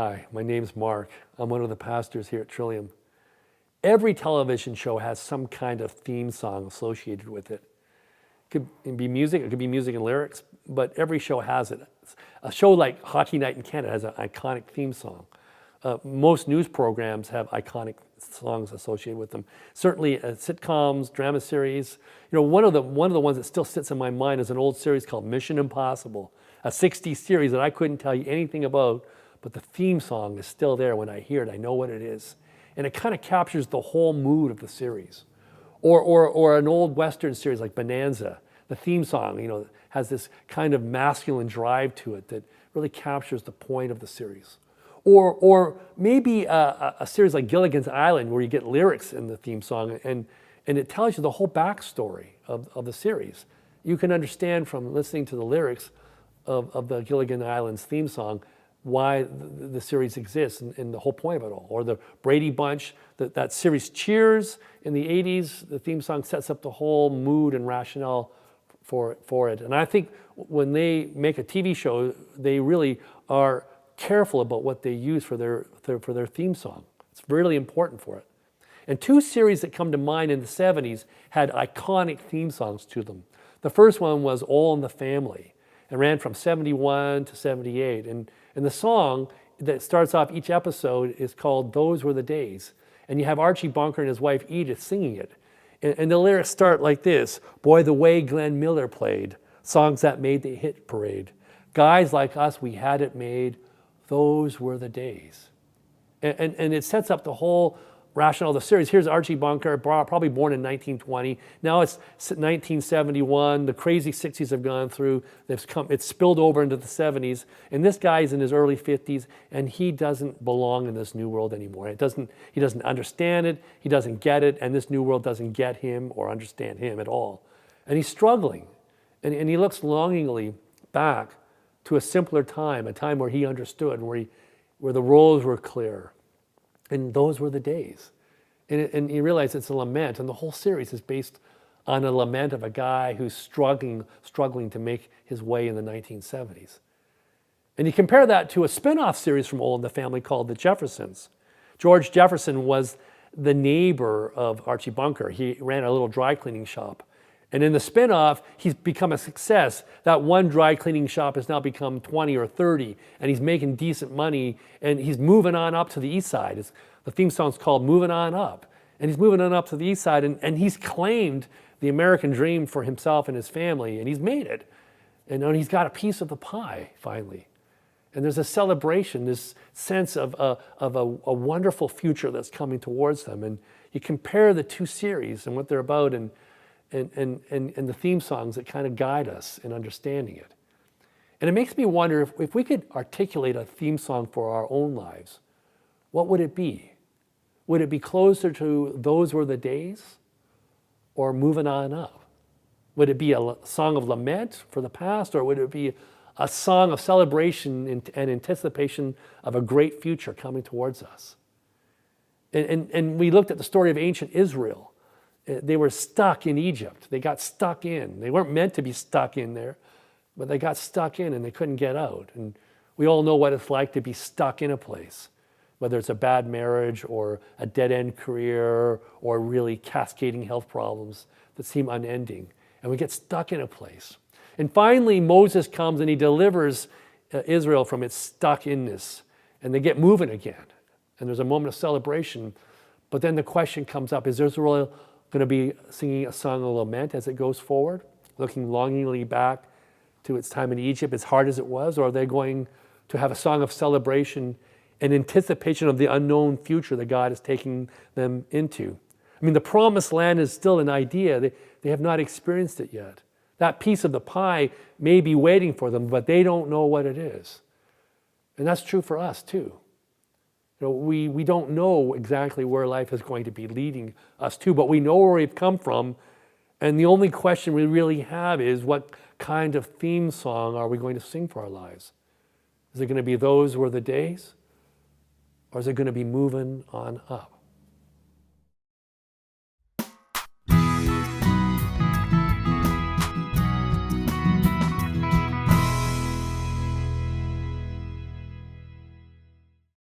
Hi, my name's Mark. I'm one of the pastors here at Trillium. Every television show has some kind of theme song associated with it. It could be music, it could be music and lyrics, but every show has it. A show like Hockey Night in Canada has an iconic theme song. Most news programs have iconic songs associated with them. Certainly sitcoms, drama series. You know, one of the ones that still sits in my mind is an old series called Mission Impossible, a 60s series that I couldn't tell you anything about, but the theme song is still there. When I hear it, I know what it is. And it kind of captures the whole mood of the series. Or an old Western series like Bonanza. The theme song, you know, has this kind of masculine drive to it that really captures the point of the series. Or maybe a series like Gilligan's Island where you get lyrics in the theme song and it tells you the whole backstory of the series. You can understand from listening to the lyrics of the Gilligan Island's theme song why the series exists and the whole point of it all. Or the Brady Bunch, that series Cheers in the 80s, the theme song sets up the whole mood and rationale for it. And I think when they make a TV show, they really are careful about what they use for their theme song. It's really important for it. And two series that come to mind in the 70s had iconic theme songs to them. The first one was All in the Family. It ran from 71 to 78. And the song that starts off each episode is called Those Were the Days. And you have Archie Bunker and his wife Edith singing it. And the lyrics start like this: boy, the way Glenn Miller played, songs that made the hit parade. Guys like us, we had it made, those were the days. And it sets up the whole rationale of the series. Here's Archie Bunker, probably born in 1920. Now it's 1971. The crazy 60s have gone through. It's spilled over into the 70s. And this guy's in his early 50s, and he doesn't belong in this new world anymore. He doesn't understand it. He doesn't get it. And this new world doesn't get him or understand him at all. And he's struggling. And he looks longingly back to a simpler time, a time where he understood, where the roles were clear. And those were the days. And you realize it's a lament, and the whole series is based on a lament of a guy who's struggling to make his way in the 1970s. And you compare that to a spin-off series from All in the Family called The Jeffersons. George Jefferson was the neighbor of Archie Bunker. He ran a little dry cleaning shop. And in the spin-off, he's become a success. That one dry cleaning shop has now become 20 or 30, and he's making decent money, and he's moving on up to the east side. The theme song's called Moving On Up. And he's moving on up to the east side, and he's claimed the American dream for himself and his family, and he's made it. And he's got a piece of the pie, finally. And there's a celebration, this sense of a wonderful future that's coming towards them. And you compare the two series and what they're about, and the theme songs that kind of guide us in understanding it. And it makes me wonder if we could articulate a theme song for our own lives, what would it be? Would it be closer to Those Were the Days or Moving On Up? Would it be a song of lament for the past, or would it be a song of celebration and anticipation of a great future coming towards us? And we looked at the story of ancient Israel. They were stuck in Egypt. They got stuck in. They weren't meant to be stuck in there, but they got stuck in and they couldn't get out. And we all know what it's like to be stuck in a place, whether it's a bad marriage or a dead-end career or really cascading health problems that seem unending. And we get stuck in a place. And finally, Moses comes and he delivers Israel from its stuck-inness. And they get moving again. And there's a moment of celebration. But then the question comes up, is Israel going to be singing a song of lament as it goes forward, looking longingly back to its time in Egypt, as hard as it was? Or are they going to have a song of celebration and anticipation of the unknown future that God is taking them into? I mean, the promised land is still an idea. They have not experienced it yet. That piece of the pie may be waiting for them, but they don't know what it is. And that's true for us too. You know, we don't know exactly where life is going to be leading us to, but we know where we've come from. And the only question we really have is, what kind of theme song are we going to sing for our lives? Is it going to be Those Were the Days? Or is it going to be Moving On Up?